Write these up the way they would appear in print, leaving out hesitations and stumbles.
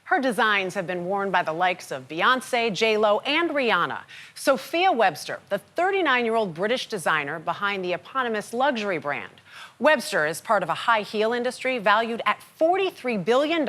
Her designs have been worn by the likes of Beyonce, J-Lo, and Rihanna. Sophia Webster, the 39-year-old British designer behind the eponymous luxury brand. Webster is part of a high heel industry valued at $43 billion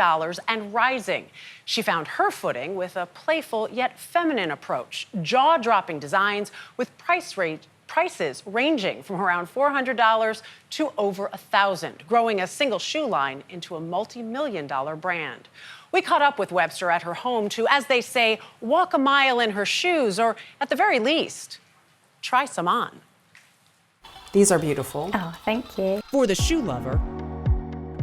and rising. She found her footing with a playful yet feminine approach, jaw-dropping designs with prices ranging from around $400 to over $1,000, growing a single shoe line into a multi-million-dollar brand. We caught up with Webster at her home to, as they say, walk a mile in her shoes, or at the very least, try some on. These are beautiful. Oh, thank you. For the shoe lover,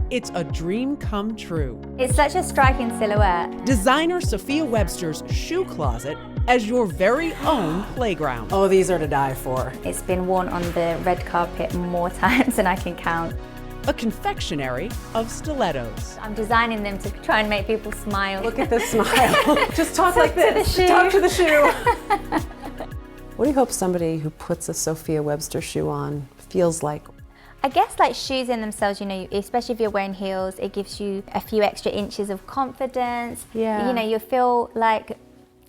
it's a dream come true. It's such a striking silhouette. Designer Sophia Webster's shoe closet as your very own playground. Oh, these are to die for. It's been worn on the red carpet more times than I can count. A confectionery of stilettos. I'm designing them to try and make people smile. Look at this smile. Just talk like this. To the shoe. Talk to the shoe. What do you hope somebody who puts a Sophia Webster shoe on feels like? I guess like shoes in themselves, you know, especially if you're wearing heels, it gives you a few extra inches of confidence. Yeah. You know, you feel like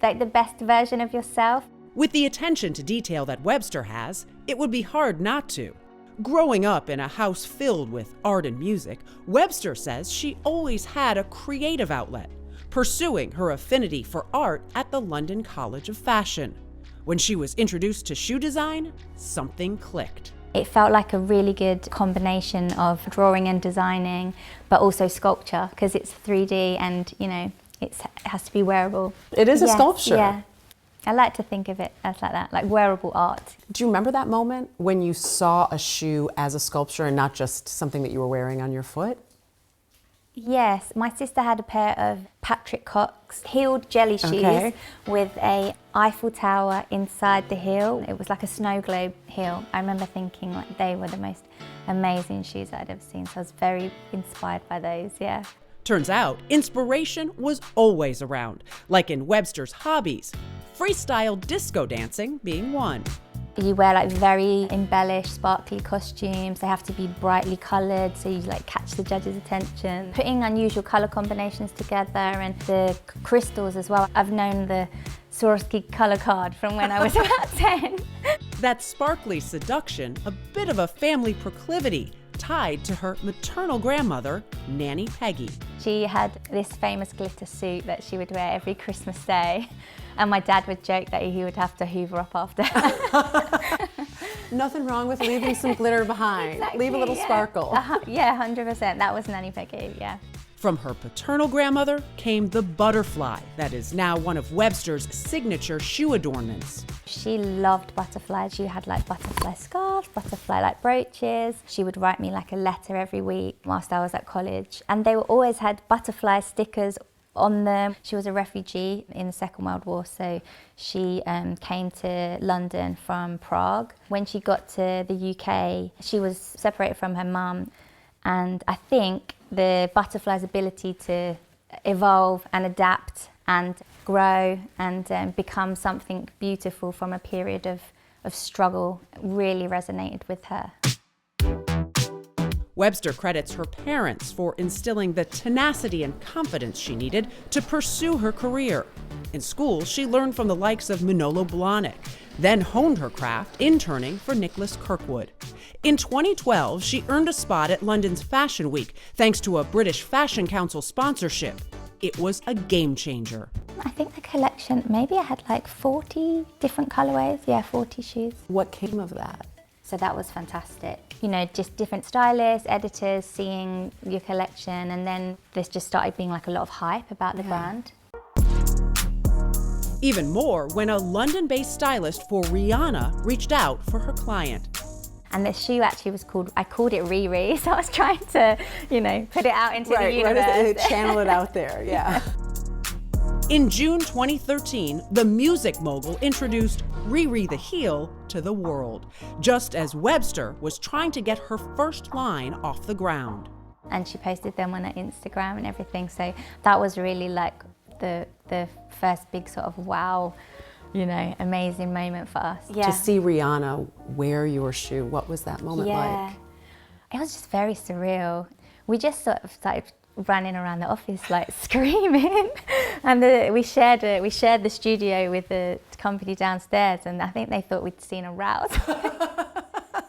the best version of yourself. With the attention to detail that Webster has, it would be hard not to. Growing up in a house filled with art and music, Webster says she always had a creative outlet, pursuing her affinity for art at the London College of Fashion. When she was introduced to shoe design, something clicked. It felt like a really good combination of drawing and designing, but also sculpture, because it's 3D and, you know, it has to be wearable. It is a sculpture. Yeah. I like to think of it as like that, like wearable art. Do you remember that moment when you saw a shoe as a sculpture and not just something that you were wearing on your foot? Yes, my sister had a pair of Patrick Cox heeled jelly shoes Okay. with a Eiffel Tower inside the heel. It was like a snow globe heel. I remember thinking like they were the most amazing shoes that I'd ever seen, so I was very inspired by those, yeah. Turns out, inspiration was always around, like in Webster's hobbies, freestyle disco dancing being one. You wear like very embellished, sparkly costumes. They have to be brightly coloured so you like catch the judge's attention. Putting unusual colour combinations together and the crystals as well. I've known the Swarovski colour card from when I was about 10. That sparkly seduction, a bit of a family proclivity, tied to her maternal grandmother, Nanny Peggy. She had this famous glitter suit that she would wear every Christmas day. And my dad would joke that he would have to hoover up after her. Nothing wrong with leaving some glitter behind. Exactly, Leave a little yeah. sparkle. Yeah, 100%. That was Nanny Peggy, yeah. From her paternal grandmother came the butterfly, that is now one of Webster's signature shoe adornments. She loved butterflies. She had like butterfly scarves, butterfly like brooches. She would write me like a letter every week whilst I was at college. And they always had butterfly stickers on them. She was a refugee in the Second World War, so she came to London from Prague. When she got to the UK, she was separated from her mum, and I think the butterfly's ability to evolve and adapt and grow and become something beautiful from a period of struggle really resonated with her. Webster credits her parents for instilling the tenacity and confidence she needed to pursue her career. In school, she learned from the likes of Manolo Blahnik, then honed her craft interning for Nicholas Kirkwood. In 2012, she earned a spot at London's Fashion Week thanks to a British Fashion Council sponsorship. It was a game changer. I think the collection, maybe I had like 40 different colorways, yeah, 40 shoes. What came of that? So that was fantastic. You know, just different stylists, editors seeing your collection, and then there's just started being like a lot of hype about the brand. Even more when a London-based stylist for Rihanna reached out for her client. And the shoe actually was I called it Riri, so I was trying to, you know, put it out into the universe. Right, channel it out there, yeah. In June 2013, the music mogul introduced Riri the Heel to the world, just as Webster was trying to get her first line off the ground. And she posted them on her Instagram and everything, so that was really like the first big sort of wow, you know, amazing moment for us. Yeah. To see Rihanna wear your shoe, what was that moment like? It was just very surreal. We just sort of started running around the office like screaming. And we shared the studio with the company downstairs, and I think they thought we'd seen a row.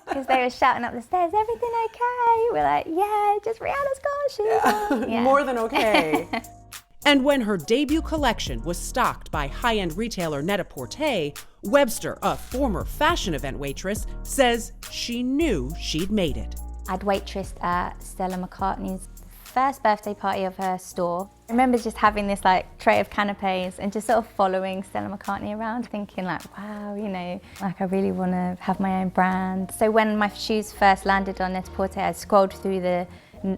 Because they were shouting up the stairs, "Everything okay?" We're like, "Yeah, just Rihanna's got shoes on." Yeah. More than okay. And when her debut collection was stocked by high-end retailer Net-a-Porter, Webster, a former fashion event waitress, says she knew she'd made it. I'd waitressed at Stella McCartney's first birthday party of her store. I remember just having this like tray of canapes and just sort of following Stella McCartney around, thinking like, wow, you know, like I really want to have my own brand. So when my shoes first landed on Net-a-Porter, I scrolled through the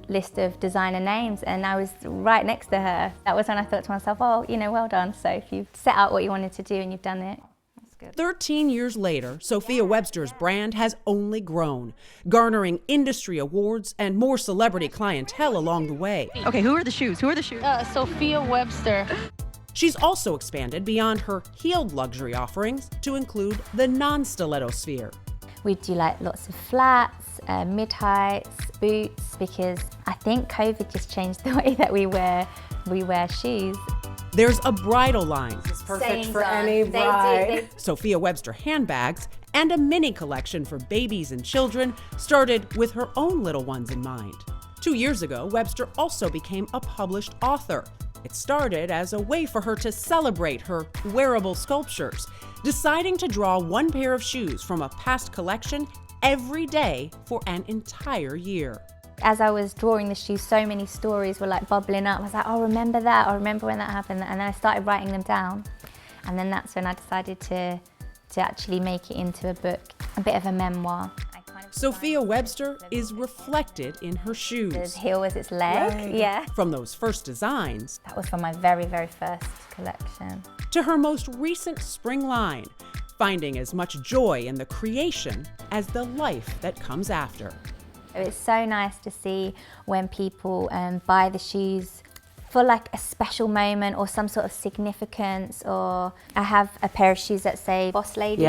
list of designer names and I was right next to her. That was when I thought to myself, oh, you know, well done. So if you've set out what you wanted to do and you've done it, that's good. 13 years later, Sophia Webster's brand has only grown, garnering industry awards and more celebrity clientele along the way. Okay, who are the shoes? Sophia Webster. She's also expanded beyond her heeled luxury offerings to include the non-stiletto sphere. We do like lots of flats, mid-heights, boots, because I think COVID just changed the way that we wear shoes. There's a bridal line, Perfect for any bride. Sophia Webster handbags, and a mini collection for babies and children started with her own little ones in mind. 2 years ago, Webster also became a published author. It started as a way for her to celebrate her wearable sculptures, deciding to draw one pair of shoes from a past collection every day for an entire year. As I was drawing the shoes, so many stories were like bubbling up. I was like, oh, remember that? I remember when that happened. And then I started writing them down. And then that's when I decided to actually make it into a book, a bit of a memoir. Sophia Webster is reflected in her The shoes. heel was its leg, yeah. From those first designs That was from my very, very first collection. to her most recent spring line, finding as much joy in the creation as the life that comes after. It's so nice to see when people buy the shoes for like a special moment or some sort of significance. Or I have a pair of shoes that say Boss Lady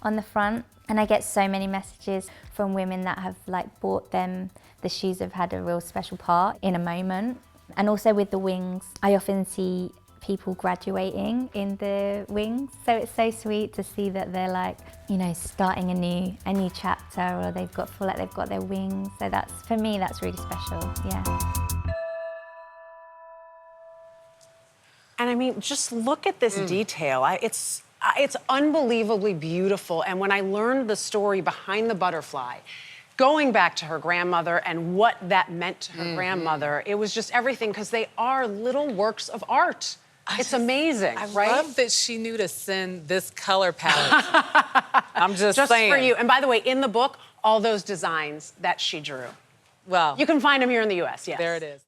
on the front, and I get so many messages from women that have like bought them. The shoes have had a real special part in a moment. And also with the wings, I often see people graduating in the wings. So it's so sweet to see that they're like, you know, starting a new chapter, or they've got their wings. So that's, for me, that's really special, yeah. And I mean, just look at this detail. It's unbelievably beautiful. And when I learned the story behind the butterfly, going back to her grandmother and what that meant to her grandmother, it was just everything, because they are little works of art. It's amazing, right? I love that she knew to send this color palette. I'm just saying. For you. And by the way, in the book, all those designs that she drew. Well, You can find them here in the US, yes. there it is.